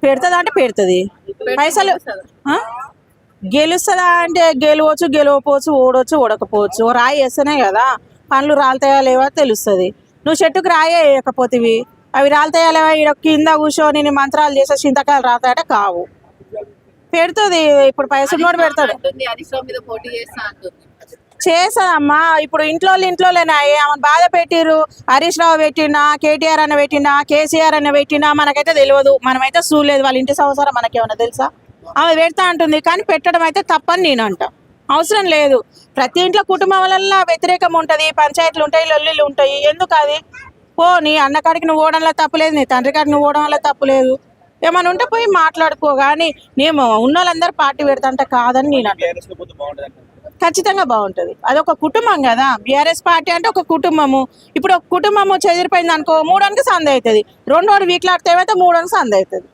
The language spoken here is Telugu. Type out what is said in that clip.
పెడుతుంది అంటే పెడుతుంది పైసలు గెలుస్తుందా అంటే గెలవచ్చు గెలవపోవచ్చు ఓడవచ్చు ఓడకపోవచ్చు రాయి వేస్తేనే కదా పండ్లు రాలుతాయా లేవా తెలుస్తుంది. నువ్వు చెట్టుకు రాయే వేయకపోతివి అవి రాలుతాయా లేవా ఇక్కడ కింద కూర్చొని మంత్రాలు చేసే చింతకాయలు రాతాయట కావు. పెడుతుంది ఇప్పుడు పైసలు కూడా పెడతాడు చేస్తుందమ్మా. ఇప్పుడు ఇంట్లోనేనా ఆమెను బాధ పెట్టిరు. హరీష్ రావు పెట్టినా కేటీఆర్ అన్న పెట్టినా కేసీఆర్ అన్న పెట్టినా మనకైతే తెలియదు, మనమైతే చూడలేదు వాళ్ళ ఇంటి సంవత్సరం మనకేమన్నా తెలుసా. ఆమె పెడతా అంటుంది కానీ పెట్టడం అయితే తప్పని నేను అంట. అవసరం లేదు. ప్రతి ఇంట్లో కుటుంబం వల్ల వ్యతిరేకం ఉంటుంది, పంచాయతీలు ఉంటాయి, లొల్లిలు ఉంటాయి. ఎందుకు అది నీ అన్న కాడికి నువ్వు ఓడంలో తప్పులేదు, నీ తండ్రి కాడికి నువ్వు ఓడం వల్ల తప్పులేదు. ఏమైనా ఉంటే పోయి మాట్లాడుకో. కానీ నేను ఉన్న వాళ్ళందరూ పార్టీ పెడతా అంటే కాదని నేను అంట. ఖచ్చితంగా బాగుంటుంది. అదొక కుటుంబం కదా. బీఆర్ఎస్ పార్టీ అంటే ఒక కుటుంబము. ఇప్పుడు ఒక కుటుంబము చెదిరిపోయింది అనుకో, మూడోనికి సంద అవుతుంది. రెండోడు వీక్లాడితే ఏమైతే మూడోనికి సంద అవుతుంది.